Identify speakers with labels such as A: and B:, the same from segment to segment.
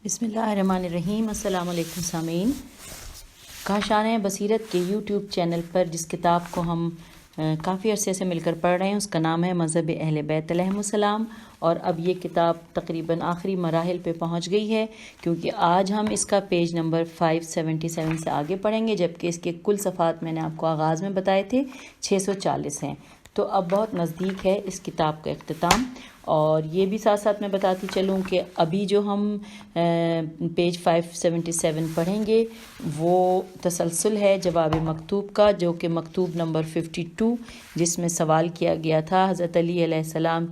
A: بسم اللہ الرحمن الرحیم۔ السلام علیکم سامعین، کاشانِ بصیرت کے یوٹیوب چینل پر جس کتاب کو ہم کافی عرصے سے مل کر پڑھ رہے ہیں اس کا نام ہے مذہب اہل بیت علیہم السلام، اور اب یہ کتاب تقریباً آخری مراحل پہ پہنچ گئی ہے کیونکہ آج ہم اس کا پیج نمبر 577 سے آگے پڑھیں گے، جبکہ اس کے کل صفحات میں نے آپ کو آغاز میں بتائے تھے 640 ہیں، تو اب بہت نزدیک ہے اس کتاب کا اختتام۔ اور یہ بھی ساتھ ساتھ میں بتاتی چلوں کہ ابھی جو ہم پیج 577 پڑھیں گے وہ تسلسل ہے جواب مکتوب کا، جو کہ مکتوب نمبر 52، جس میں سوال کیا گیا تھا حضرت علی علیہ السلام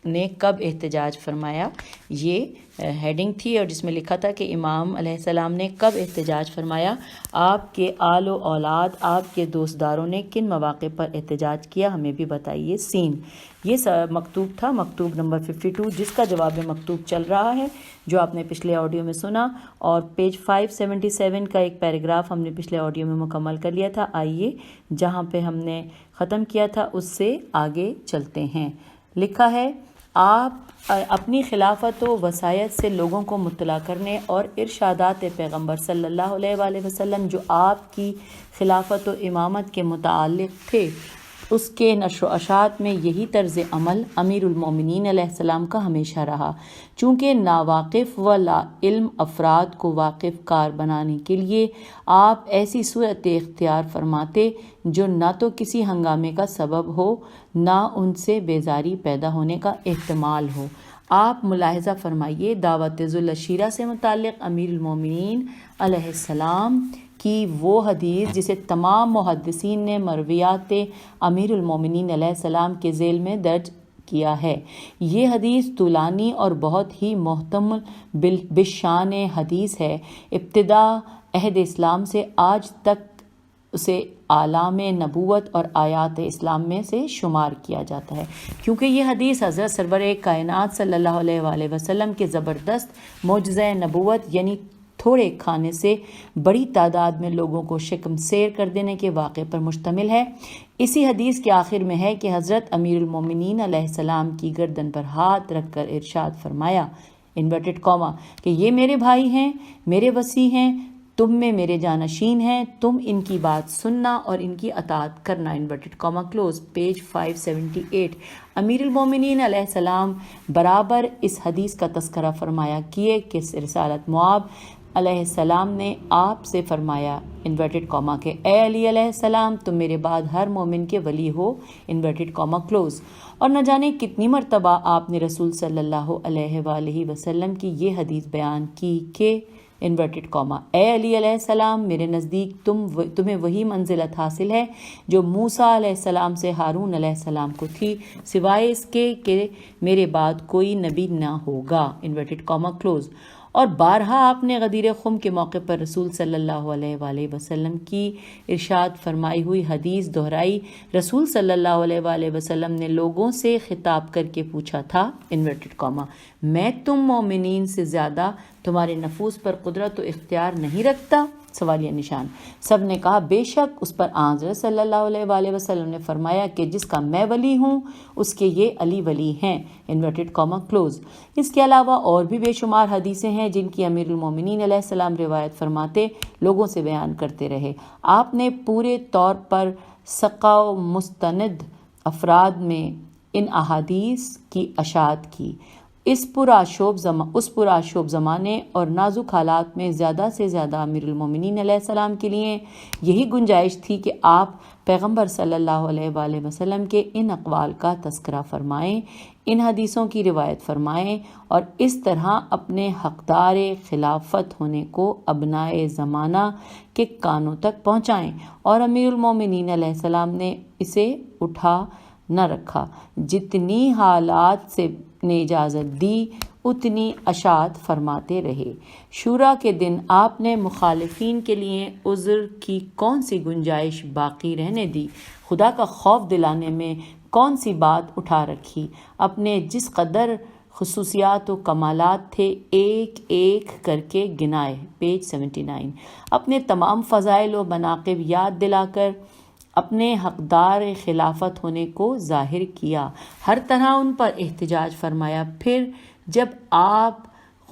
A: نے کب احتجاج فرمایا، یہ ہیڈنگ تھی، اور جس میں لکھا تھا کہ امام علیہ السلام نے کب احتجاج فرمایا، آپ کے آل و اولاد، آپ کے دوستداروں نے کن مواقع پر احتجاج کیا، ہمیں بھی بتائیے سین۔ یہ مکتوب تھا، مکتوب نمبر 52، جس کا جواب مکتوب چل رہا ہے جو آپ نے پچھلے آڈیو میں سنا، اور پیج 577 کا ایک پیراگراف ہم نے پچھلے آڈیو میں مکمل کر لیا تھا۔ آئیے جہاں پہ ہم نے ختم کیا تھا اس سے آگے چلتے ہیں۔ لکھا ہے، آپ اپنی خلافت و وصایت سے لوگوں کو مطلع کرنے اور ارشادات پیغمبر صلی اللہ علیہ وآلہ وسلم جو آپ کی خلافت و امامت کے متعلق تھے اس کے نشر و اشاعت میں یہی طرز عمل امیر المومنین علیہ السلام کا ہمیشہ رہا، چونکہ ناواقف و لا علم افراد کو واقف کار بنانے کے لیے آپ ایسی صورت اختیار فرماتے جو نہ تو کسی ہنگامے کا سبب ہو نہ ان سے بیزاری پیدا ہونے کا احتمال ہو۔ آپ ملاحظہ فرمائیے، دعوت ذو الشیرہ سے متعلق امیر المومنین علیہ السلام کی وہ حدیث جسے تمام محدثین نے مرویات امیر المومنین علیہ السلام کے ذیل میں درج کیا ہے۔ یہ حدیث طولانی اور بہت ہی محتمل بشان حدیث ہے۔ ابتدا عہد اسلام سے آج تک اسے اعلام نبوت اور آیات اسلام میں سے شمار کیا جاتا ہے، کیونکہ یہ حدیث حضرت سرور کائنات صلی اللہ علیہ وآلہ وسلم کے زبردست معجزہ نبوت یعنی تھوڑے کھانے سے بڑی تعداد میں لوگوں کو شکم سیر کر دینے کے واقعے پر مشتمل ہے۔ اسی حدیث کے آخر میں ہے کہ حضرت امیر المومنین علیہ السلام کی گردن پر ہاتھ رکھ کر ارشاد فرمایا، انورٹڈ کاما، کہ یہ میرے بھائی ہیں، میرے وصی ہیں، تم میں میرے جانشین ہیں، تم ان کی بات سننا اور ان کی اطاعت کرنا، انورٹڈ کاما کلوز، پیج 578۔ امیر المومنین علیہ السلام برابر اس حدیث کا تذکرہ فرمایا کیے کہ رسالت معاب علیہ السلام نے آپ سے فرمایا، انورٹڈ کاما، کہ اے علی علیہ السلام، تم میرے بعد ہر مومن کے ولی ہو، انورٹڈ کاما کلوز۔ اور نہ جانے کتنی مرتبہ آپ نے رسول صلی اللہ علیہ وآلہ وسلم کی یہ حدیث بیان کی کہ انورٹڈ کاما، اے علی علیہ السلام، میرے نزدیک تمہیں وہی منزلت حاصل ہے جو موسیٰ علیہ السلام سے ہارون علیہ السلام کو تھی، سوائے اس کے کہ میرے بعد کوئی نبی نہ ہوگا، انورٹڈ کاما کلوز۔ اور بارہا آپ نے غدیر خم کے موقع پر رسول صلی اللہ علیہ وآلہ وسلم کی ارشاد فرمائی ہوئی حدیث دہرائی۔ رسول صلی اللہ علیہ وآلہ وسلم نے لوگوں سے خطاب کر کے پوچھا تھا، انورٹڈ کاما، میں تم مومنین سے زیادہ تمہارے نفوس پر قدرت و اختیار نہیں رکھتا، سوالیہ نشان۔ سب نے کہا بے شک۔ اس پر حضرت صلی اللہ علیہ وآلہ وسلم نے فرمایا کہ جس کا میں ولی ہوں اس کے یہ علی ولی ہیں، انورٹڈ کاما کلوز۔ اس کے علاوہ اور بھی بے شمار حدیثیں ہیں جن کی امیر المومنین علیہ السلام روایت فرماتے لوگوں سے بیان کرتے رہے۔ آپ نے پورے طور پر ثقہ و مستند افراد میں ان احادیث کی اشاعت کی۔ اس پرآشوب زمانے اور نازک حالات میں زیادہ سے زیادہ امیر المومنین علیہ السلام کے لیے یہی گنجائش تھی کہ آپ پیغمبر صلی اللہ علیہ وآلہ وسلم کے ان اقوال کا تذکرہ فرمائیں، ان حدیثوں کی روایت فرمائیں، اور اس طرح اپنے حقدار خلافت ہونے کو ابنائے زمانہ کے کانوں تک پہنچائیں، اور امیر المومنین علیہ السلام نے اسے اٹھا نہ رکھا۔ جتنی حالات سے نے اجازت دی اتنی اشاعت فرماتے رہے۔ شورا کے دن آپ نے مخالفین کے لیے عذر کی کون سی گنجائش باقی رہنے دی، خدا کا خوف دلانے میں کون سی بات اٹھا رکھی، اپنے جس قدر خصوصیات و کمالات تھے ایک ایک کر کے گنائے، پیج 79۔ اپنے تمام فضائل و مناقب یاد دلا کر اپنے حقدار خلافت ہونے کو ظاہر کیا، ہر طرح ان پر احتجاج فرمایا۔ پھر جب آپ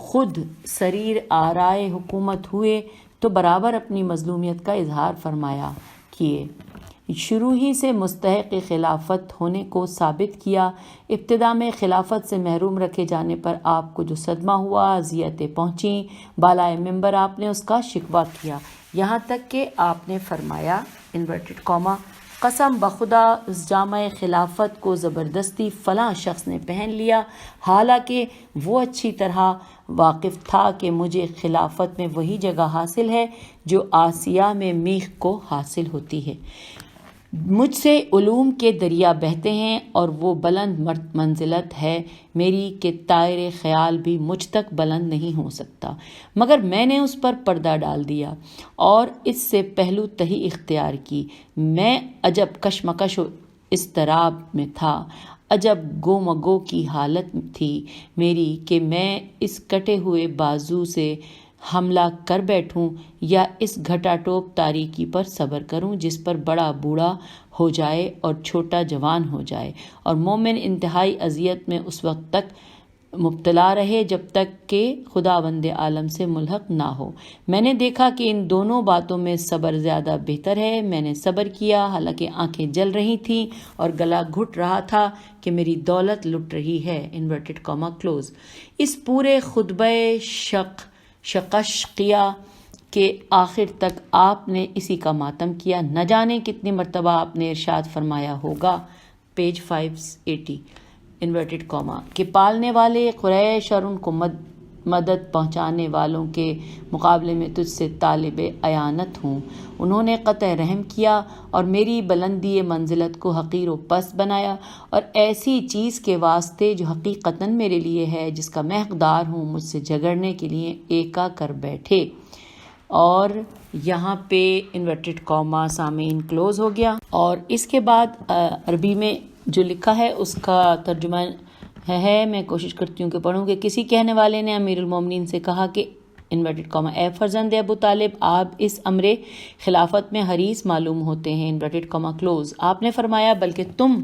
A: خود سریر آرائے حکومت ہوئے تو برابر اپنی مظلومیت کا اظہار فرمایا کیے، شروع ہی سے مستحق خلافت ہونے کو ثابت کیا۔ ابتدا میں خلافت سے محروم رکھے جانے پر آپ کو جو صدمہ ہوا، اذیتیں پہنچیں، بالائے منبر آپ نے اس کا شکوہ کیا، یہاں تک کہ آپ نے فرمایا انورٹڈ کاما قسم بخدا اس جامع خلافت کو زبردستی فلاں شخص نے پہن لیا، حالانکہ وہ اچھی طرح واقف تھا کہ مجھے خلافت میں وہی جگہ حاصل ہے جو آسیہ میں میخ کو حاصل ہوتی ہے۔ مجھ سے علوم کے دریا بہتے ہیں اور وہ بلند منزلت ہے میری کہ طائر خیال بھی مجھ تک بلند نہیں ہو سکتا، مگر میں نے اس پر پردہ ڈال دیا اور اس سے پہلو تہی اختیار کی۔ میں عجب کشمکش و اضطراب میں تھا، عجب گو کی حالت تھی میری کہ میں اس کٹے ہوئے بازو سے حملہ کر بیٹھوں یا اس گھٹا ٹوپ تاریکی پر صبر کروں جس پر بڑا بوڑھا ہو جائے اور چھوٹا جوان ہو جائے، اور مومن انتہائی اذیت میں اس وقت تک مبتلا رہے جب تک کہ خداوند عالم سے ملحق نہ ہو۔ میں نے دیکھا کہ ان دونوں باتوں میں صبر زیادہ بہتر ہے۔ میں نے صبر کیا حالانکہ آنکھیں جل رہی تھیں اور گلا گھٹ رہا تھا کہ میری دولت لٹ رہی ہے انورٹڈ کاما کلوز۔ اس پورے خطبہ شقشقیہ کے آخر تک آپ نے اسی کا ماتم کیا۔ نہ جانے کتنی مرتبہ آپ نے ارشاد فرمایا ہوگا، پیج 580 انورٹڈ کاما، کہ پالنے والے قریش اور ان کو مدد پہنچانے والوں کے مقابلے میں تجھ سے طالب اعانت ہوں۔ انہوں نے قطع رحم کیا اور میری بلندی منزلت کو حقیر و پست بنایا، اور ایسی چیز کے واسطے جو حقیقتاً میرے لیے ہے، جس کا میں حقدار ہوں، مجھ سے جھگڑنے کے لیے ایکا کر بیٹھے۔ اور یہاں پہ انورٹڈ کاما سامعین کلوز ہو گیا، اور اس کے بعد عربی میں جو لکھا ہے اس کا ترجمہ ہے، میں کوشش کرتی ہوں کہ پڑھوں کہ کسی کہنے والے نے امیر المومنین سے کہا کہ انورٹڈ کاما اے فرزند ابو طالب، آپ اس امر خلافت میں حریص معلوم ہوتے ہیں انورٹڈ کاما کلوز۔ آپ نے فرمایا بلکہ تم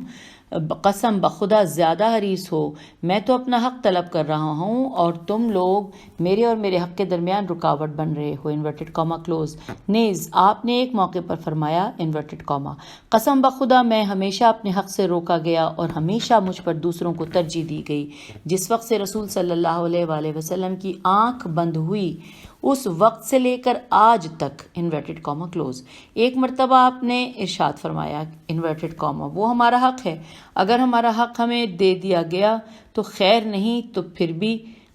A: قسم بخدا زیادہ حریص ہو، میں تو اپنا حق طلب کر رہا ہوں اور تم لوگ میرے اور میرے حق کے درمیان رکاوٹ بن رہے ہو انورٹڈ کاما کلوز۔ نیز آپ نے ایک موقع پر فرمایا انورٹڈ کاما قسم بخدا میں ہمیشہ اپنے حق سے روکا گیا اور ہمیشہ مجھ پر دوسروں کو ترجیح دی گئی۔ جس وقت سے رسول صلی اللہ علیہ وآلہ وسلم کی آنکھ بند ہوئی اس وقت سے لے کر آج تک انورٹڈ کاما کلوز، ایک مرتبہ آپ نے ارشاد فرمایا انورٹڈ کاما وہ ہمارا حق ہے، اگر ہمارا حق ہمیں دے دیا گیا تو خیر، نہیں تو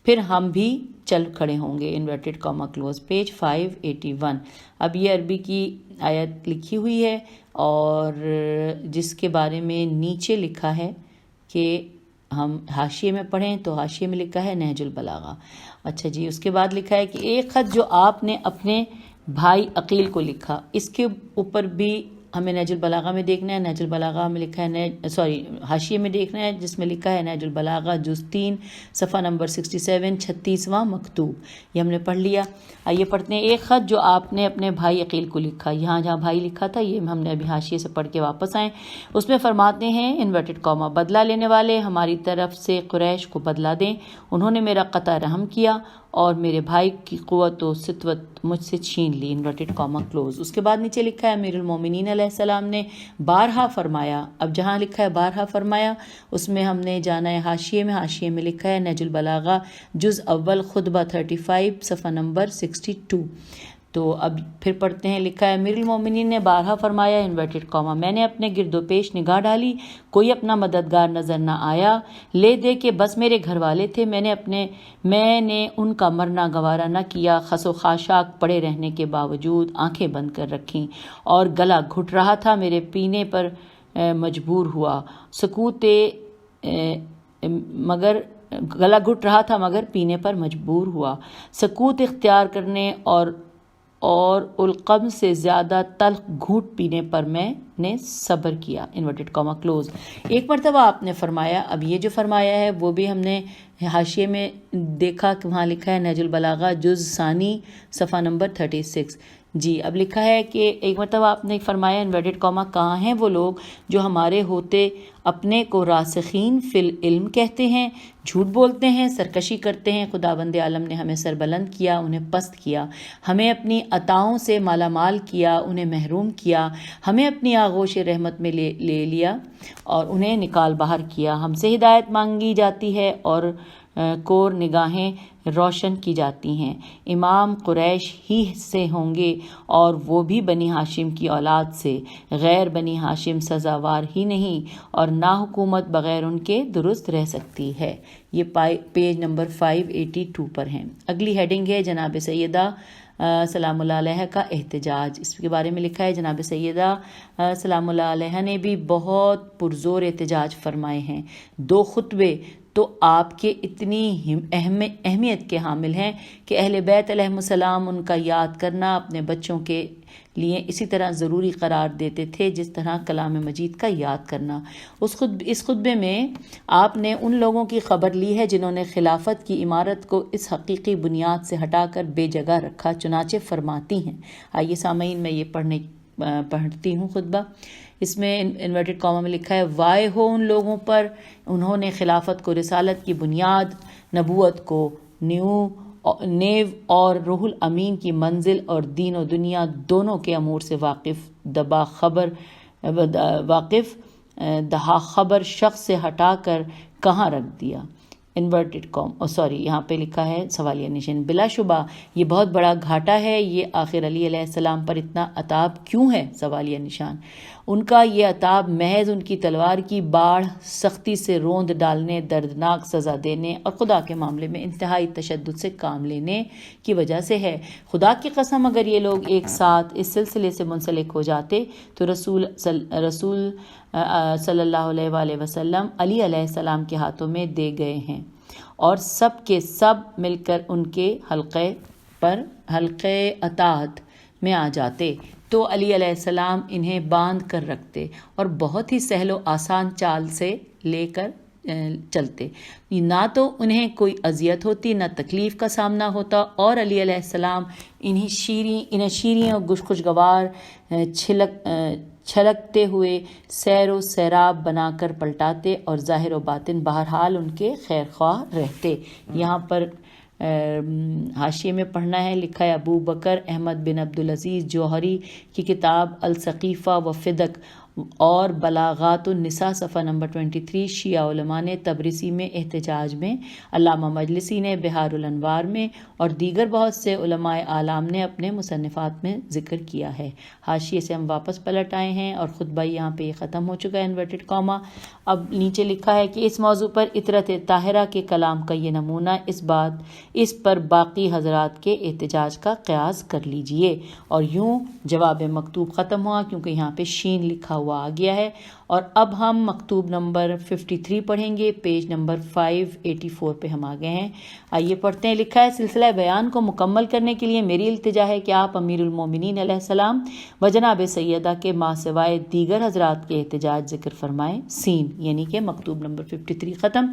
A: پھر ہم بھی چل کھڑے ہوں گے انورٹڈ کاما کلوز، پیج 581۔ اب یہ عربی کی آیت لکھی ہوئی ہے اور جس کے بارے میں نیچے لکھا ہے کہ ہم حاشیے میں پڑھیں تو حاشیے میں لکھا ہے نہج البلاغہ۔ اچھا جی، اس کے بعد لکھا ہے کہ ایک خط جو آپ نے اپنے بھائی عقیل کو لکھا، اس کے اوپر بھی ہمیں نہج البلاغہ میں دیکھنا ہے۔ نہج البلاغہ میں لکھا ہے حاشیے میں دیکھنا ہے جس میں لکھا ہے نہج البلاغہ جز 3 صفحہ نمبر 67 36واں مکتوب، یہ ہم نے پڑھ لیا۔ آئیے پڑھتے ہیں ایک خط جو آپ نے اپنے بھائی عقیل کو لکھا، یہاں جہاں بھائی لکھا تھا یہ ہم نے ابھی حاشیے سے پڑھ کے واپس آئے۔ اس میں فرماتے ہیں انورٹڈ کاما بدلہ لینے والے ہماری طرف سے قریش کو بدلہ دیں، انہوں نے میرا قطع رحم کیا اور میرے بھائی کی قوت و سطوت مجھ سے چھین لی انورٹڈ کاما کلوز۔ اس کے بعد نیچے لکھا ہے امیر المومنین علیہ السلام نے بارہا فرمایا، اب جہاں لکھا ہے بارہا فرمایا اس میں ہم نے جانا ہے حاشیے میں لکھا ہے نہج البلاغہ جز اول خطبہ 35 صفحہ نمبر 62۔ تو اب پھر پڑھتے ہیں، لکھا ہے امیر المومنین نے بارہا فرمایا انورٹڈ کاما میں نے اپنے گرد و پیش نگاہ ڈالی، کوئی اپنا مددگار نظر نہ آیا، لے دے کہ بس میرے گھر والے تھے، میں نے ان کا مرنا گوارا نہ کیا، خس و خاشاک پڑے رہنے کے باوجود آنکھیں بند کر رکھیں اور گلا گھٹ رہا تھا، میرے پینے پر مجبور ہوا، مگر پینے پر مجبور ہوا، سکوت اختیار کرنے اور القم سے زیادہ تلخ گھونٹ پینے پر میں نے صبر کیا انورٹڈ کاما کلوز۔ ایک مرتبہ آپ نے فرمایا، اب یہ جو فرمایا ہے وہ بھی ہم نے حاشیے میں دیکھا کہ وہاں لکھا ہے نہج البلاغہ جز ثانی صفحہ نمبر 36۔ جی اب لکھا ہے کہ ایک مرتبہ آپ نے فرمایا انورٹڈ کاما کہاں ہیں وہ لوگ جو ہمارے ہوتے اپنے کو راسخین فی العلم کہتے ہیں، جھوٹ بولتے ہیں، سرکشی کرتے ہیں۔ خداوند عالم نے ہمیں سربلند کیا، انہیں پست کیا، ہمیں اپنی عطاؤں سے مالا مال کیا، انہیں محروم کیا، ہمیں اپنی آغوش رحمت میں لے لیا اور انہیں نکال باہر کیا۔ ہم سے ہدایت مانگی جاتی ہے اور کور نگاہیں روشن کی جاتی ہیں۔ امام قریش ہی سے ہوں گے اور وہ بھی بنی ہاشم کی اولاد سے، غیر بنی ہاشم سزاوار ہی نہیں، اور نہ حکومت بغیر ان کے درست رہ سکتی ہے۔ یہ پیج نمبر 582 پر ہیں۔ اگلی ہیڈنگ ہے جناب سیدہ سلام اللہ علیہ کا احتجاج۔ اس کے بارے میں لکھا ہے جناب سیدہ سلام اللہ علیہ نے بھی بہت پرزور احتجاج فرمائے ہیں۔ 2 خطبے تو آپ کے اتنی اہمیت کے حامل ہیں کہ اہل بیت علیہم السلام ان کا یاد کرنا اپنے بچوں کے لیے اسی طرح ضروری قرار دیتے تھے جس طرح کلام مجید کا یاد کرنا۔ اس خطبے میں آپ نے ان لوگوں کی خبر لی ہے جنہوں نے خلافت کی عمارت کو اس حقیقی بنیاد سے ہٹا کر بے جگہ رکھا، چنانچہ فرماتی ہیں۔ آئیے سامعین میں یہ پڑھتی ہوں خطبہ۔ اس میں انورٹڈ کاما میں لکھا ہے، وائے ہو ان لوگوں پر، انہوں نے خلافت کو رسالت کی بنیاد، نبوت کو نیو اور روح الامین کی منزل اور دین و دنیا دونوں کے امور سے دہا خبر شخص سے ہٹا کر کہاں رکھ دیا۔ یہاں پہ لکھا ہے سوالیہ نشان، بلا شبہ یہ بہت بڑا گھاٹا ہے، یہ آخر علی علیہ السلام پر اتنا عتاب کیوں ہے؟ سوالیہ نشان، ان کا یہ عتاب محض ان کی تلوار کی باڑھ سختی سے روند ڈالنے، دردناک سزا دینے اور خدا کے معاملے میں انتہائی تشدد سے کام لینے کی وجہ سے ہے۔ خدا کی قسم اگر یہ لوگ ایک ساتھ اس سلسلے سے منسلک ہو جاتے تو رسول صلی اللہ علیہ وآلہ وسلم علی علیہ السلام کے ہاتھوں میں دے گئے ہیں اور سب کے سب مل کر ان کے حلقے اطاعت میں آ جاتے تو علی علیہ السلام انہیں باندھ کر رکھتے اور بہت ہی سہل و آسان چال سے لے کر چلتے، نہ تو انہیں کوئی اذیت ہوتی نہ تکلیف کا سامنا ہوتا، اور علی علیہ السلام انہیں شیریں اور خوشگوار چھلکتے ہوئے سیر و سیراب بنا کر پلٹاتے اور ظاہر و باطن بہرحال ان کے خیر خواہ رہتے۔ یہاں پر حاشیے میں پڑھنا ہے، لکھا ہے ابو بکر احمد بن عبدالعزیز جوہری کی کتاب الثقیفہ و فدق اور بلاغات النساء صفحہ نمبر 23، شیعہ علماء نے تبریسی میں احتجاج میں، علامہ مجلسی نے بہار الانوار میں اور دیگر بہت سے علماء اعلام نے اپنے مصنفات میں ذکر کیا ہے۔ حاشیے سے ہم واپس پلٹ آئے ہیں اور خطبہ یہاں پہ ختم ہو چکا ہے انورٹڈ کاما۔ اب نیچے لکھا ہے کہ اس موضوع پر اطرت طاہرہ کے کلام کا یہ نمونہ اس پر باقی حضرات کے احتجاج کا قیاس کر لیجئے، اور یوں جواب مکتوب ختم ہوا کیونکہ یہاں پہ شین لکھا ہوا آ گیا ہے۔ اور اب ہم مکتوب نمبر 53 پڑھیں گے، پیج نمبر 584 پہ ہم آ گئے ہیں۔ آئیے پڑھتے ہیں۔ لکھا ہے، سلسلہ بیان کو مکمل کرنے کے لیے میری التجا ہے کہ آپ امیر المومنین علیہ السلام و جناب سیدہ کے ماں سوائے دیگر حضرات کے احتجاج ذکر فرمائیں۔ سین یعنی کہ مکتوب نمبر 53 ختم۔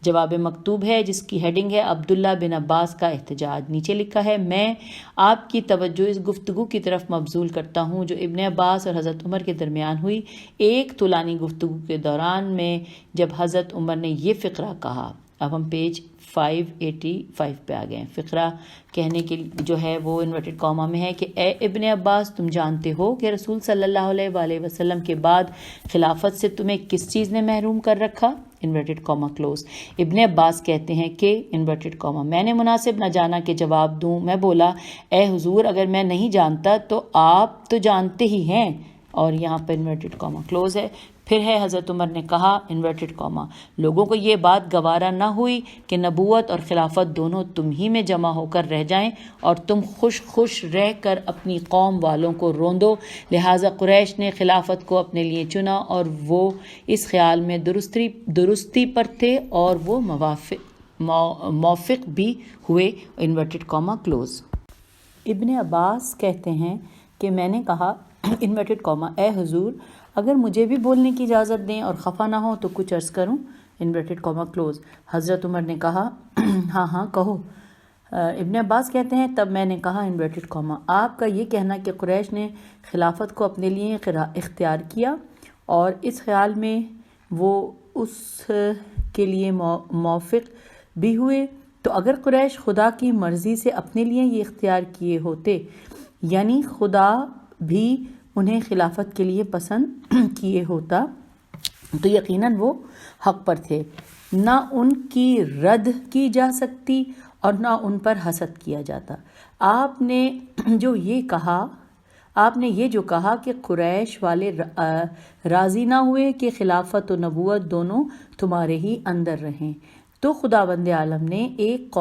A: جواب مکتوب ہے جس کی ہیڈنگ ہے عبداللہ بن عباس کا احتجاج۔ نیچے لکھا ہے، میں آپ کی توجہ اس گفتگو کی طرف مبذول کرتا ہوں جو ابن عباس اور حضرت عمر کے درمیان ہوئی ایک طولانی گفتگو کے دوران میں، جب حضرت عمر نے یہ فقرہ کہا۔ اب ہم پیج 585 پہ آ گئے ہیں۔ فقرہ کہنے کے جو ہے وہ انورٹڈ کاما میں ہے کہ اے ابن عباس، تم جانتے ہو کہ رسول صلی اللہ علیہ وآلہ وسلم کے بعد خلافت سے تمہیں کس چیز نے محروم کر رکھا؟ Inverted comma close. Ibn Abbas کہتے ہیں کہ انورٹڈ کاما میں نے مناسب نہ جانا کہ جواب دوں، میں بولا اے حضور اگر میں نہیں جانتا تو آپ تو جانتے ہی ہیں، اور یہاں پر انورٹڈ کاما کلوز ہے۔ پھر ہے حضرت عمر نے کہا انورٹڈ کاما، لوگوں کو یہ بات گوارا نہ ہوئی کہ نبوت اور خلافت دونوں تم ہی میں جمع ہو کر رہ جائیں اور تم خوش رہ کر اپنی قوم والوں کو روندو، لہٰذا قریش نے خلافت کو اپنے لیے چنا اور وہ اس خیال میں درستی پر تھے اور وہ موافق بھی ہوئے۔ Inverted comma close. Ibn Abbas کہتے ہیں کہ میں نے کہا انورٹڈ کاما، اے حضور اگر مجھے بھی بولنے کی اجازت دیں اور خفا نہ ہو تو کچھ عرض کروں، انورٹڈ کاما کلوز۔ حضرت عمر نے کہا ہاں ہاں کہو۔ ابن عباس کہتے ہیں تب میں نے کہا انورٹڈ کاما، آپ کا یہ کہنا کہ قریش نے خلافت کو اپنے لیے اختیار کیا اور اس خیال میں وہ اس کے لیے موافق بھی ہوئے، تو اگر قریش خدا کی مرضی سے اپنے لیے یہ اختیار کیے ہوتے، یعنی خدا بھی انہیں خلافت کے لیے پسند کیے ہوتا، تو یقیناً وہ حق پر تھے، نہ ان کی رد کی جا سکتی اور نہ ان پر حسد کیا جاتا۔ آپ نے یہ جو کہا کہ قریش والے راضی نہ ہوئے کہ خلافت و نبوت دونوں تمہارے ہی اندر رہیں، تو خداوند عالم نے ایک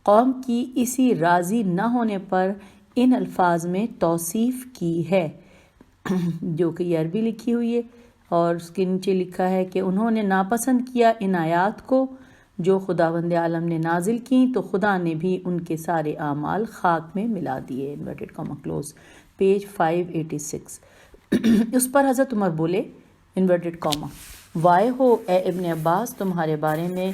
A: قوم کی اسی راضی نہ ہونے پر ان الفاظ میں توصیف کی ہے، جو کہ یہ عربی لکھی ہوئی ہے، اور اس کے نیچے لکھا ہے کہ انہوں نے ناپسند کیا ان آیات کو جو خداوند عالم نے نازل کیں، تو خدا نے بھی ان کے سارے اعمال خاک میں ملا دیے، انورٹڈ کاما کلوز، پیج 586۔ اس پر حضرت عمر بولے، انورٹڈ کاما، وائے ہو اے ابن عباس، تمہارے بارے میں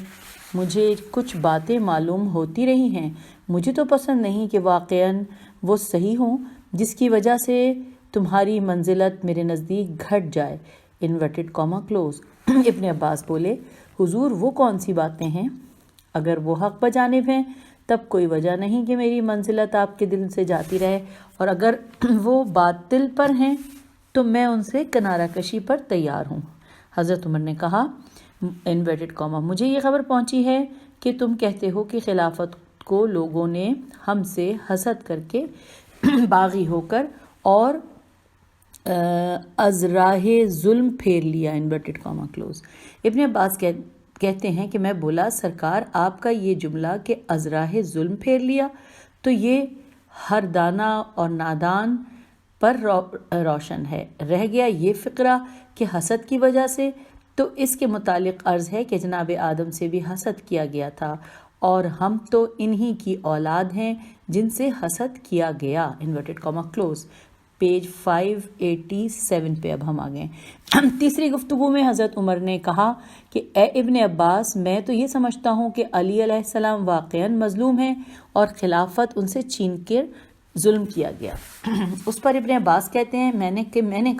A: مجھے کچھ باتیں معلوم ہوتی رہی ہیں، مجھے تو پسند نہیں کہ واقعاً وہ صحیح ہوں جس کی وجہ سے تمہاری منزلت میرے نزدیک گھٹ جائے، انورٹڈ کاما کلوز۔ ابن عباس بولے، حضور وہ کون سی باتیں ہیں؟ اگر وہ حق بجانب ہیں تب کوئی وجہ نہیں کہ میری منزلت آپ کے دل سے جاتی رہے، اور اگر وہ باطل پر ہیں تو میں ان سے کنارہ کشی پر تیار ہوں۔ حضرت عمر نے کہا، انورٹڈ کاما، مجھے یہ خبر پہنچی ہے کہ تم کہتے ہو کہ خلافت کو لوگوں نے ہم سے حسد کر کے باغی ہو کر اور از راہ ظلم پھیر لیا، inverted comma close. Ibn Abbas کہتے ہیں کہ میں بولا، سرکار آپ کا یہ جملہ کہ از راہ ظلم پھیر لیا، تو یہ ہر دانا اور نادان پر روشن ہے، رہ گیا یہ فقرہ کہ حسد کی وجہ سے، تو اس کے متعلق عرض ہے کہ جناب آدم سے بھی حسد کیا گیا تھا، اور ہم تو انہی کی اولاد ہیں جن سے حسد کیا گیا، انورٹڈ کاما کلوز، پیج 587 پہ اب ہم آ گئے۔ تیسری گفتگو میں حضرت عمر نے کہا کہ اے ابن عباس، میں تو یہ سمجھتا ہوں کہ علی علیہ السلام واقعاً مظلوم ہیں اور خلافت ان سے چھین کر ظلم کیا گیا۔ اس پر ابن عباس کہتے ہیں میں نے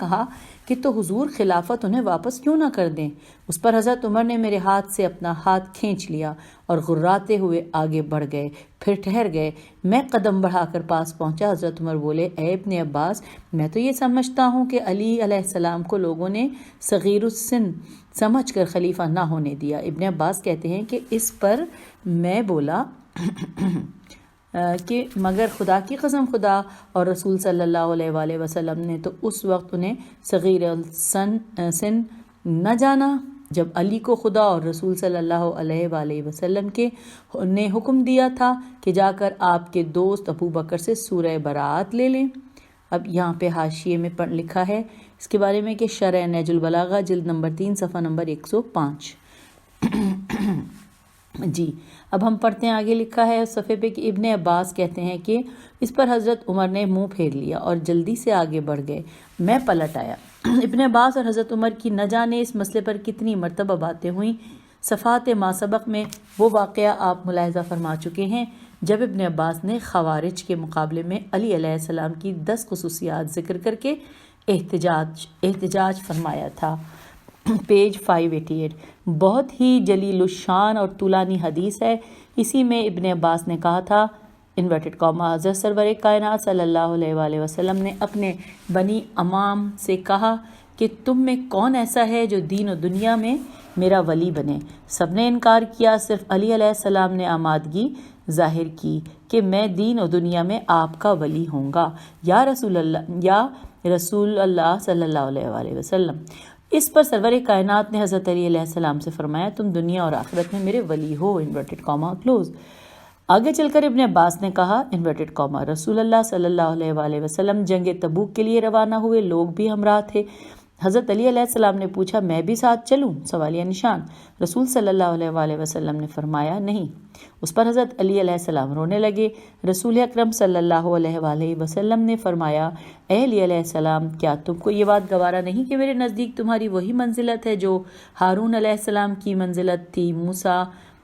A: کہا کہ تو حضور خلافت انہیں واپس کیوں نہ کر دیں؟ اس پر حضرت عمر نے میرے ہاتھ سے اپنا ہاتھ کھینچ لیا اور غراتے ہوئے آگے بڑھ گئے، پھر ٹھہر گئے۔ میں قدم بڑھا کر پاس پہنچا۔ حضرت عمر بولے، اے ابن عباس، میں تو یہ سمجھتا ہوں کہ علی علیہ السلام کو لوگوں نے صغیر السن سمجھ کر خلیفہ نہ ہونے دیا۔ ابن عباس کہتے ہیں کہ اس پر میں بولا کہ مگر خدا کی قسم، خدا اور رسول صلی اللہ علیہ وآلہ وسلم نے تو اس وقت انہیں صغیر سن نہ جانا جب علی کو خدا اور رسول صلی اللہ علیہ وآلہ وسلم نے حکم دیا تھا کہ جا کر آپ کے دوست ابو بکر سے سورہ برات لے لیں۔ اب یہاں پہ حاشیے میں لکھا ہے اس کے بارے میں کہ شرح نہج البلاغہ جلد نمبر 3 صفحہ نمبر 105۔ جی اب ہم پڑھتے ہیں، آگے لکھا ہے اس صفحے پہ کہ ابن عباس کہتے ہیں کہ اس پر حضرت عمر نے منہ پھیر لیا اور جلدی سے آگے بڑھ گئے۔ میں پلٹ آیا۔ ابن عباس اور حضرت عمر کی نہ جانے اس مسئلے پر کتنی مرتبہ باتیں ہوئیں۔ صفحات ما سبق میں وہ واقعہ آپ ملاحظہ فرما چکے ہیں جب ابن عباس نے خوارج کے مقابلے میں علی علیہ السلام کی 10 خصوصیات ذکر کر کے احتجاج فرمایا تھا، پیج 588۔ بہت ہی جلیل الشان اور طولانی حدیث ہے۔ اسی میں ابن عباس نے کہا تھا، انورٹڈ کاما، حضرت سرور کائنات صلی اللہ علیہ وآلہ وسلم نے اپنے بنی امام سے کہا کہ تم میں کون ایسا ہے جو دین و دنیا میں میرا ولی بنے؟ سب نے انکار کیا، صرف علی علیہ السلام نے آمادگی ظاہر کی کہ میں دین و دنیا میں آپ کا ولی ہوں گا، یا رسول اللہ صلی اللہ علیہ وآلہ وسلم۔ اس پر سرور کائنات نے حضرت علی علیہ السلام سے فرمایا، تم دنیا اور آخرت میں میرے ولی ہو، انورٹڈ کاما کلوز۔ آگے چل کر ابن عباس نے کہا، انورٹڈ کاما، رسول اللہ صلی اللہ علیہ وآلہ وسلم جنگ تبوک کے لیے روانہ ہوئے، لوگ بھی ہمراہ تھے۔ حضرت علی علیہ السلام نے پوچھا میں بھی ساتھ چلوں؟ سوالیہ نشان۔ رسول صلی اللہ علیہ وآلہ وسلم نے فرمایا نہیں۔ اس پر حضرت علی علیہ السلام رونے لگے۔ رسول اکرم صلی اللہ علیہ وآلہ وسلم نے فرمایا اے علی علیہ السلام، کیا تم کو یہ بات گوارا نہیں کہ میرے نزدیک تمہاری وہی منزلت ہے جو ہارون علیہ السلام کی منزلت تھی موسیٰ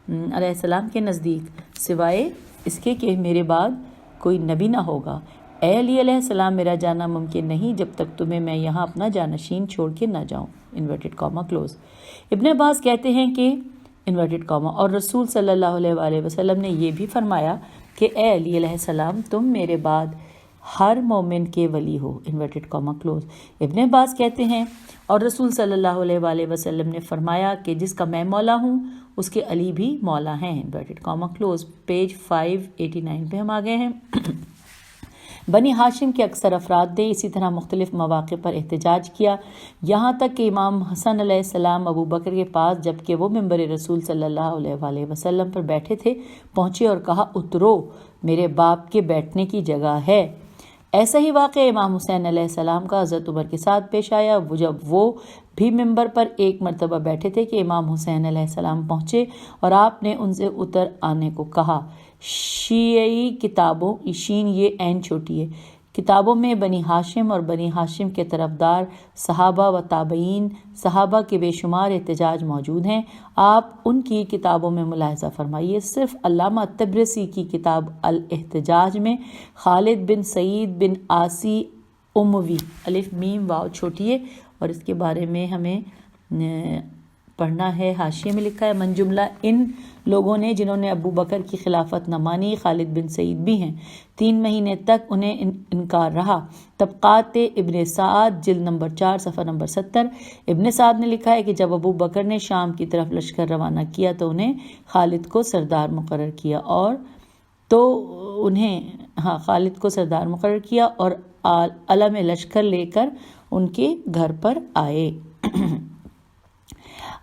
A: علیہ السلام کے نزدیک، سوائے اس کے کہ میرے بعد کوئی نبی نہ ہوگا۔ اے علی علیہ السلام، میرا جانا ممکن نہیں جب تک تمہیں میں یہاں اپنا جانشین چھوڑ کے نہ جاؤں، inverted comma close. Ibn Abbas کہتے ہیں کہ انورٹڈ کاما اور رسول صلی اللہ علیہ وآلہ وسلم نے یہ بھی فرمایا کہ اے علی علیہ السلام، تم میرے بعد ہر مومن کے ولی ہو، inverted comma close. Ibn Abbas کہتے ہیں اور رسول صلی اللہ علیہ وآلہ وسلم نے فرمایا کہ جس کا میں مولا ہوں اس کے علی بھی مولا ہیں، انورٹڈ کاما کلوز۔ پیج 589 پہ ہم آ گئے ہیں۔ بنی ہاشم کے اکثر افراد نے اسی طرح مختلف مواقع پر احتجاج کیا، یہاں تک کہ امام حسن علیہ السلام ابو بکر کے پاس جبکہ وہ ممبر رسول صلی اللہ علیہ وآلہ وسلم پر بیٹھے تھے پہنچے اور کہا اترو، میرے باپ کے بیٹھنے کی جگہ ہے۔ ایسا ہی واقعہ امام حسین علیہ السلام کا حضرت عمر کے ساتھ پیش آیا، جب وہ بھی ممبر پر ایک مرتبہ بیٹھے تھے کہ امام حسین علیہ السلام پہنچے اور آپ نے ان سے اتر آنے کو کہا۔ شیعی کتابوں، شین یہ عین چھوٹی ہے، کتابوں میں بنی ہاشم اور بنی ہاشم کے طرفدار صحابہ و تابعین صحابہ کے بے شمار احتجاج موجود ہیں، آپ ان کی کتابوں میں ملاحظہ فرمائیے۔ صرف علامہ طبرسی کی کتاب الاحتجاج میں خالد بن سعید بن عاصی اموی، الف میم واو چھوٹی ہے، اور اس کے بارے میں ہمیں پڑھنا ہے۔ حاشیے میں لکھا ہے من جملہ ان لوگوں نے جنہوں نے ابو بکر کی خلافت نہ مانی خالد بن سعید بھی ہیں، 3 مہینے تک انہیں انکار رہا۔ طبقات ابن سعد جلد نمبر 4 صفحہ نمبر 70۔ ابن سعد نے لکھا ہے کہ جب ابو بکر نے شام کی طرف لشکر روانہ کیا تو انہیں خالد کو سردار مقرر کیا اور علم لشکر لے کر ان کے گھر پر آئے۔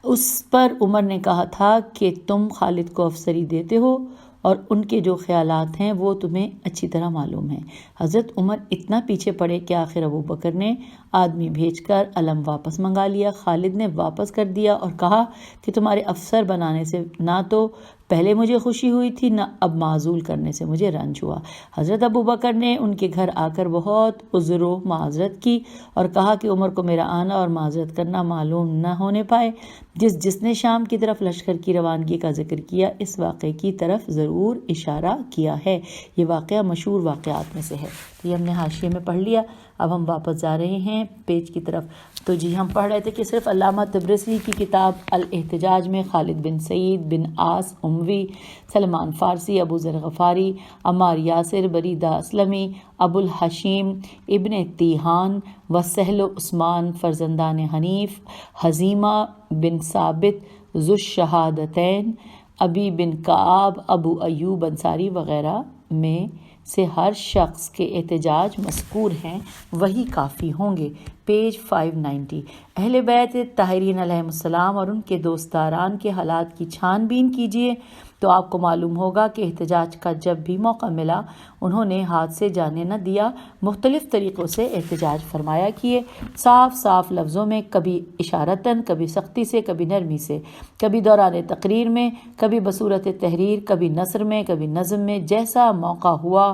A: اس پر عمر نے کہا تھا کہ تم خالد کو افسری دیتے ہو اور ان کے جو خیالات ہیں وہ تمہیں اچھی طرح معلوم ہیں۔ حضرت عمر اتنا پیچھے پڑے کہ آخر ابو بکر نے آدمی بھیج کر علم واپس منگا لیا۔ خالد نے واپس کر دیا اور کہا کہ تمہارے افسر بنانے سے نہ تو پہلے مجھے خوشی ہوئی تھی نہ اب معزول کرنے سے مجھے رنج ہوا۔ حضرت ابو بکر نے ان کے گھر آ کر بہت عذر و معذرت کی اور کہا کہ عمر کو میرا آنا اور معذرت کرنا معلوم نہ ہونے پائے۔ جس نے شام کی طرف لشکر کی روانگی کا ذکر کیا اس واقعے کی طرف ضرور اشارہ کیا ہے، یہ واقعہ مشہور واقعات میں سے ہے۔ یہ ہم نے حاشیے میں پڑھ لیا، اب ہم واپس جا رہے ہیں پیج کی طرف۔ تو ہم پڑھ رہے تھے کہ صرف علامہ طبرسی کی کتاب الاحتجاج میں خالد بن سعید بن عاص اموی، سلمان فارسی، ابو ذر غفاری، عمار یاسر، بریدہ اسلمی، ابو الحشیم ابن تیہان و سہل و عثمان فرزندان حنیف، حزیمہ بن ثابت ذو الشہادتین، ابی بن کعب، ابو ایوب انصاری وغیرہ میں سے ہر شخص کے احتجاج مذکور ہیں وہی کافی ہوں گے۔ پیج 590۔ اہل بیت طاہرین علیہم السلام اور ان کے دوستداران کے حالات کی چھان بین کیجیے تو آپ کو معلوم ہوگا کہ احتجاج کا جب بھی موقع ملا انہوں نے ہاتھ سے جانے نہ دیا، مختلف طریقوں سے احتجاج فرمایا کیے، صاف صاف لفظوں میں، کبھی اشارتاً، کبھی سختی سے، کبھی نرمی سے، کبھی دوران تقریر میں، کبھی بصورت تحریر، کبھی نثر میں، کبھی نظم میں، جیسا موقع ہوا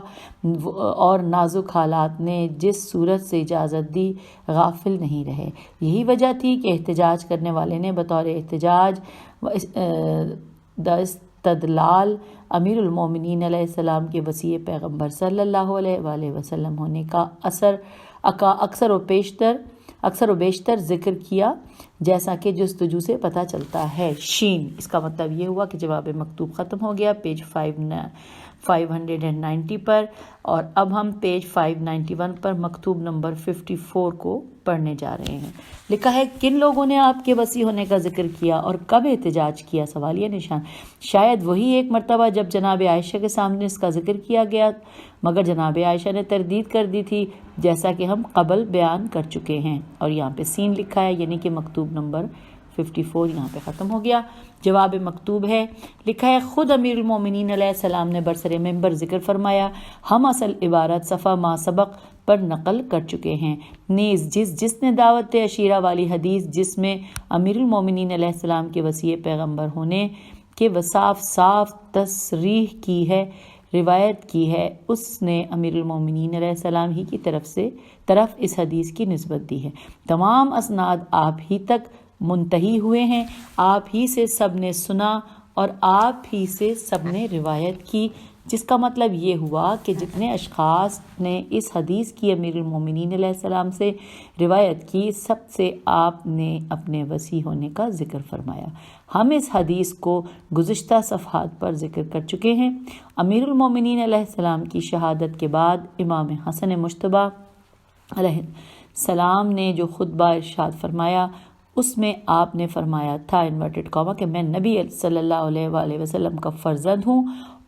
A: اور نازک حالات نے جس صورت سے اجازت دی غافل نہیں رہے۔ یہی وجہ تھی کہ احتجاج کرنے والے نے بطور احتجاج استدلال امیر المومنین علیہ السلام کے وصی پیغمبر صلی اللہ علیہ وآلہ وسلم ہونے کا اکثر و بیشتر ذکر کیا، جیسا کہ جستجو سے پتہ چلتا ہے۔ شین، اس کا مطلب یہ ہوا کہ جواب مکتوب ختم ہو گیا پیج 590 پر، اور اب ہم پیج 591 پر مکتوب نمبر 54 کو پڑھنے جا رہے ہیں۔ لکھا ہے کن لوگوں نے آپ کے وصی ہونے کا ذکر کیا اور کب احتجاج کیا؟ سوالیہ نشان۔ شاید وہی ایک مرتبہ جب جناب عائشہ کے سامنے اس کا ذکر کیا گیا، مگر جناب عائشہ نے تردید کر دی تھی، جیسا کہ ہم قبل بیان کر چکے ہیں۔ اور یہاں پہ سین لکھا ہے، یعنی کہ مکتوب نمبر 54 یہاں پہ ختم ہو گیا۔ جواب مکتوب ہے، لکھا ہے خود امیر المومنین علیہ السلام نے برسر ممبر ذکر فرمایا، ہم اصل عبارت صفحہ ما سبق پر نقل کر چکے ہیں۔ نیز جس نے دعوت عشیرہ والی حدیث جس میں امیر المومنین علیہ السلام کے وصی پیغمبر ہونے کے صاف تصریح کی ہے، روایت کی ہے، اس نے امیر المومنین علیہ السلام ہی کی طرف اس حدیث کی نسبت دی ہے۔ تمام اسناد آپ ہی تک منتہی ہوئے ہیں، آپ ہی سے سب نے سنا اور آپ ہی سے سب نے روایت کی، جس کا مطلب یہ ہوا کہ جتنے اشخاص نے اس حدیث کی امیر المومنین علیہ السلام سے روایت کی، سب سے آپ نے اپنے وصی ہونے کا ذکر فرمایا۔ ہم اس حدیث کو گزشتہ صفحات پر ذکر کر چکے ہیں۔ امیر المومنین علیہ السلام کی شہادت کے بعد امام حسن مجتبی علیہ السلام نے جو خطبہ ارشاد فرمایا، اس میں آپ نے فرمایا تھا انورٹڈ کاما کہ میں نبی صلی اللہ علیہ وآلہ وسلم کا فرزند ہوں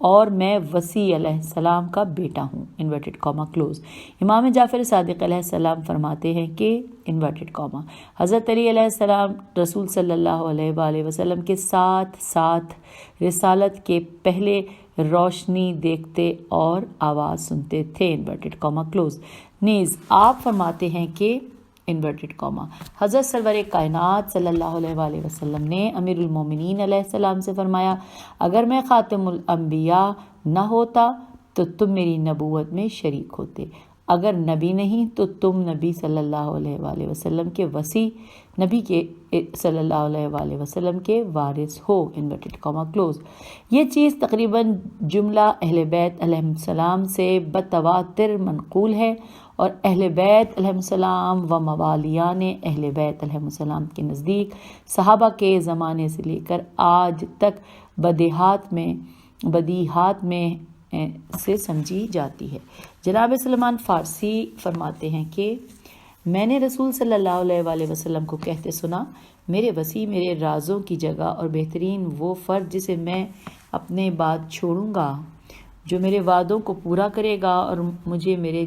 A: اور میں وصی علیہ السلام کا بیٹا ہوں، انورٹڈ کاما کلوز۔ امام جعفر صادق علیہ السلام فرماتے ہیں کہ انورٹڈ کاما حضرت علی علیہ السلام رسول صلی اللہ علیہ وآلہ وسلم کے ساتھ رسالت کے پہلے روشنی دیکھتے اور آواز سنتے تھے، انورٹڈ کاما کلوز۔ نیز آپ فرماتے ہیں کہ انورٹڈ کاما حضرت سرور کائنات صلی اللہ علیہ وآلہ وسلم نے امیر المومنین علیہ السلام سے فرمایا، اگر میں خاتم الانبیاء نہ ہوتا تو تم میری نبوت میں شریک ہوتے، اگر نبی نہیں تو تم نبی صلی اللہ علیہ وآلہ وسلم کے وصی، نبی کے صلی اللہ علیہ وآلہ وسلم کے وارث ہو، انورٹڈ کاما کلوز۔ یہ چیز تقریباً جملہ اہل بیت علیہ السلام سے بتواتر منقول ہے، اور اہل بیت علیہ السلام و موالیان اہل بیت علیہ السلام کے نزدیک صحابہ کے زمانے سے لے کر آج تک بدیہات میں سے سمجھی جاتی ہے۔ جناب سلمان فارسی فرماتے ہیں کہ میں نے رسول صلی اللہ علیہ وآلہ وسلم کو کہتے سنا، میرے وصی میرے رازوں کی جگہ اور بہترین وہ فرد جسے میں اپنے بعد چھوڑوں گا، جو میرے وعدوں کو پورا کرے گا اور مجھے میرے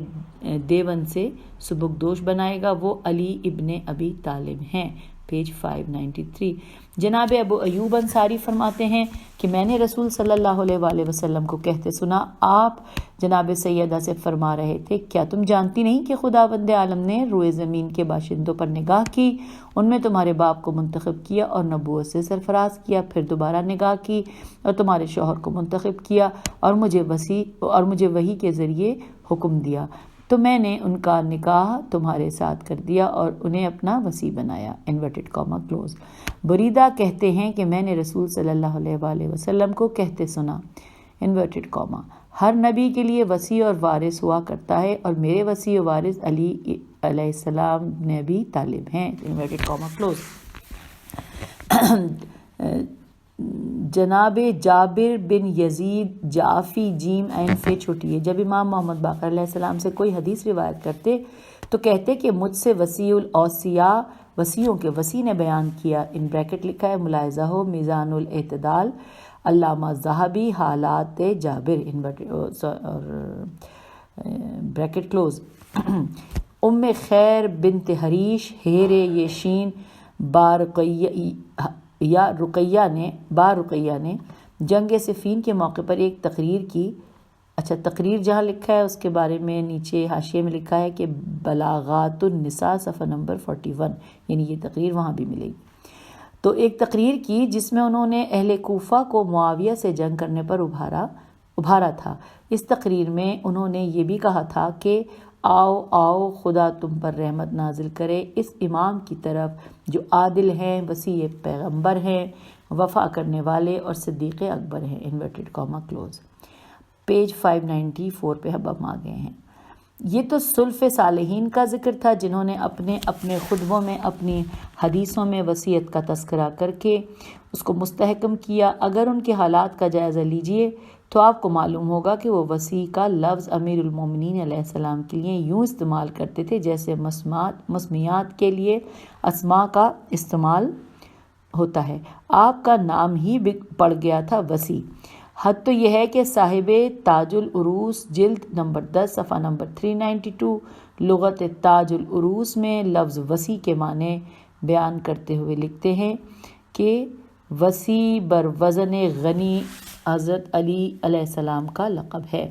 A: دیون سے سبکدوش بنائے گا، وہ علی ابن ابی طالب ہیں، پیج 593۔ جناب ابو ایوب انصاری فرماتے ہیں کہ میں نے رسول صلی اللہ علیہ وآلہ وسلم کو کہتے سنا، آپ جناب سیدہ سے فرما رہے تھے، کیا تم جانتی نہیں کہ خداوند عالم نے روئے زمین کے باشندوں پر نگاہ کی، ان میں تمہارے باپ کو منتخب کیا اور نبوت سے سرفراز کیا، پھر دوبارہ نگاہ کی اور تمہارے شوہر کو منتخب کیا اور مجھے وحی کے ذریعے حکم دیا، تو میں نے ان کا نکاح تمہارے ساتھ کر دیا اور انہیں اپنا وصی بنایا، انورٹڈ کاما کلوز۔ بریدہ کہتے ہیں کہ میں نے رسول صلی اللہ علیہ وآلہ وسلم کو کہتے سنا، انورٹڈ کاما ہر نبی کے لیے وصی اور وارث ہوا کرتا ہے، اور میرے وصی و وارث علی علیہ السلام نبی طالب ہیں، انورٹڈ کاما کلوز۔ جناب جابر بن یزید جعفی جیم عین فے چھوٹی ہے، جب امام محمد باقر علیہ السلام سے کوئی حدیث روایت کرتے تو کہتے کہ مجھ سے وصی الاوصیاء وصیوں کے وصی نے بیان کیا، ان بریکٹ لکھا ہے، ملاحظہ ہو میزان الاعتدال علامہ ذہبی حالات جابر اور بریکٹ کلوز۔ ام خیر بنت حریش ہیر یشین رقیہ نے جنگ صفین کے موقع پر ایک تقریر کی۔ تقریر جہاں لکھا ہے اس کے بارے میں نیچے حاشیے میں لکھا ہے کہ بلاغات النساء صفحہ نمبر 41، یعنی یہ تقریر وہاں بھی ملے گی۔ تو ایک تقریر کی جس میں انہوں نے اہل کوفہ کو معاویہ سے جنگ کرنے پر ابھارا تھا۔ اس تقریر میں انہوں نے یہ بھی کہا تھا کہ آؤ خدا تم پر رحمت نازل کرے اس امام کی طرف جو عادل ہیں، وصی پیغمبر ہیں، وفا کرنے والے اور صدیق اکبر ہیں، انورٹڈ کاما کلوز۔ پیج 594 پہ ہم آ گئے ہیں۔ یہ تو سلف صالحین کا ذکر تھا جنہوں نے اپنے خطبوں میں اپنی حدیثوں میں وصیت کا تذکرہ کر کے اس کو مستحکم کیا۔ اگر ان کے حالات کا جائزہ لیجئے تو آپ کو معلوم ہوگا کہ وہ وصی کا لفظ امیر المومنین علیہ السلام کے لیے یوں استعمال کرتے تھے جیسے مسمیات کے لیے اسماء کا استعمال ہوتا ہے۔ آپ کا نام ہی پڑ گیا تھا وصی۔ حد تو یہ ہے کہ صاحب تاج العروس جلد نمبر 10 صفحہ نمبر 392 لغت تاج العروس میں لفظ وصی کے معنی بیان کرتے ہوئے لکھتے ہیں کہ وسیع بر وزن غنی حضرت علی علیہ السلام کا لقب ہے۔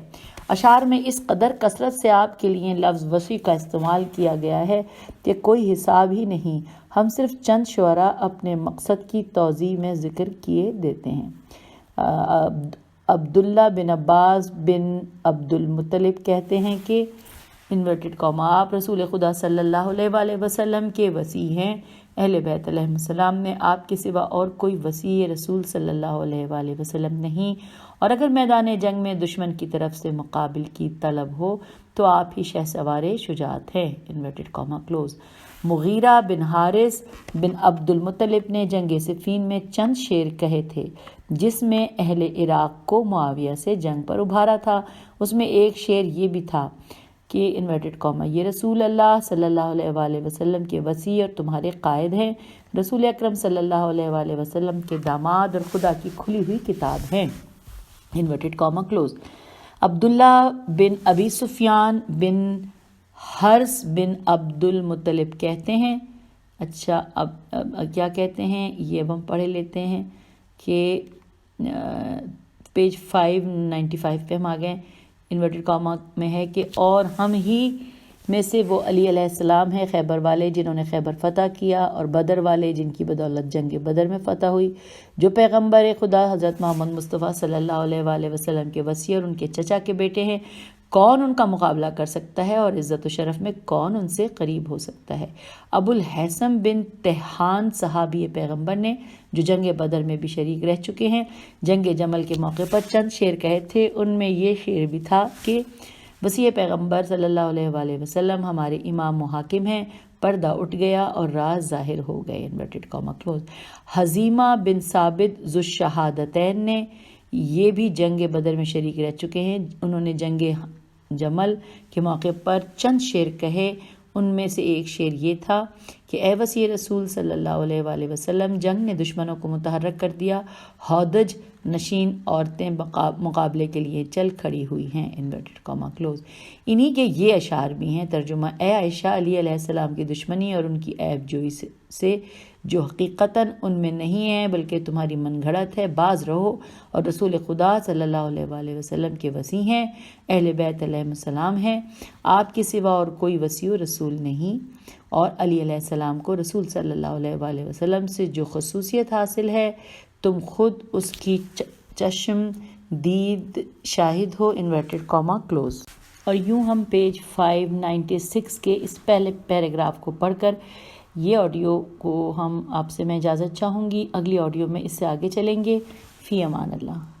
A: اشعار میں اس قدر کثرت سے آپ کے لیے لفظ وسیع کا استعمال کیا گیا ہے کہ کوئی حساب ہی نہیں۔ ہم صرف چند شعراء اپنے مقصد کی توضیح میں ذکر کیے دیتے ہیں۔ عبداللہ بن عباس بن عبد المطلب کہتے ہیں کہ انورٹڈ کاما آپ رسول خدا صلی اللہ علیہ وآلہ وسلم کے وصی ہیں۔ اہل بیت علیہ السلام میں آپ کے سوا اور کوئی وصی رسول صلی اللہ علیہ وآلہ وسلم نہیں، اور اگر میدان جنگ میں دشمن کی طرف سے مقابل کی طلب ہو تو آپ ہی شہ سوار شجاعت ہیں۔ Inverted comma close. مغیرہ بن حارث بن عبد المطلب نے جنگ صفین میں چند شعر کہے تھے جس میں اہل عراق کو معاویہ سے جنگ پر ابھارا تھا۔ اس میں ایک شعر یہ بھی تھا کہ انورٹڈ کاما یہ رسول اللہ صلی اللہ علیہ وآلہ وسلم کے وصی اور تمہارے قائد ہیں، رسول اکرم صلی اللہ علیہ وآلہ وسلم کے داماد اور خدا کی کھلی ہوئی کتاب ہیں۔ Inverted comma close. عبداللہ بن ابی سفیان بن حرس بن عبد المطلب کہتے ہیں، اچھا اب کیا کہتے ہیں یہ اب ہم پڑھ لیتے ہیں کہ پیج 595 پہ ہم آ گئے۔ انورٹڈ کاما میں ہے کہ اور ہم ہی میں سے وہ علی علیہ السلام ہیں، خیبر والے جنہوں نے خیبر فتح کیا، اور بدر والے جن کی بدولت جنگ بدر میں فتح ہوئی، جو پیغمبر خدا حضرت محمد مصطفیٰ صلی اللہ علیہ وآلہ وسلم کے وصی اور ان کے چچا کے بیٹے ہیں۔ کون ان کا مقابلہ کر سکتا ہے اور عزت و شرف میں کون ان سے قریب ہو سکتا ہے؟ ابو الحسن بن تہان صحابی پیغمبر نے جو جنگ بدر میں بھی شریک رہ چکے ہیں، جنگ جمل کے موقع پر چند شعر کہے تھے۔ ان میں یہ شعر بھی تھا کہ وصی پیغمبر صلی اللہ علیہ وآلہ وسلم ہمارے امام و حاکم ہیں، پردہ اٹھ گیا اور راز ظاہر ہو گئے۔ Inverted comma close. حزیمہ بن ثابت ذو الشہادتین نے یہ بھی جنگ بدر میں شریک رہ چکے ہیں۔ انہوں نے جنگ جمل کے موقع پر چند شعر کہے۔ ان میں سے ایک شعر یہ تھا کہ اے وصی رسول صلی اللہ علیہ وآلہ وسلم، جنگ نے دشمنوں کو متحرک کر دیا، ہودج نشین عورتیں مقابلے کے لیے چل کھڑی ہوئی ہیں۔ Inverted comma close. انہی کے یہ اشعار بھی ہیں۔ ترجمہ: اے عائشہ، علی علیہ السلام کی دشمنی اور ان کی عیب جوئی سے جو حقیقتاً ان میں نہیں ہے بلکہ تمہاری من گھڑت ہے، باز رہو، اور رسول خدا صلی اللہ علیہ وآلہ وسلم کے وصی ہیں، اہل بیت علیہ السلام ہیں، آپ کے سوا اور کوئی وصی و رسول نہیں، اور علی علیہ السلام کو رسول صلی اللہ علیہ وآلہ وسلم سے جو خصوصیت حاصل ہے تم خود اس کی چشم دید شاہد ہو۔ Inverted comma close. اور یوں ہم پیج 596 کے اس پہلے پیراگراف کو پڑھ کر یہ آڈیو کو ہم آپ سے میں اجازت چاہوں گی۔ اگلی آڈیو میں اس سے آگے چلیں گے۔ فی امان اللہ۔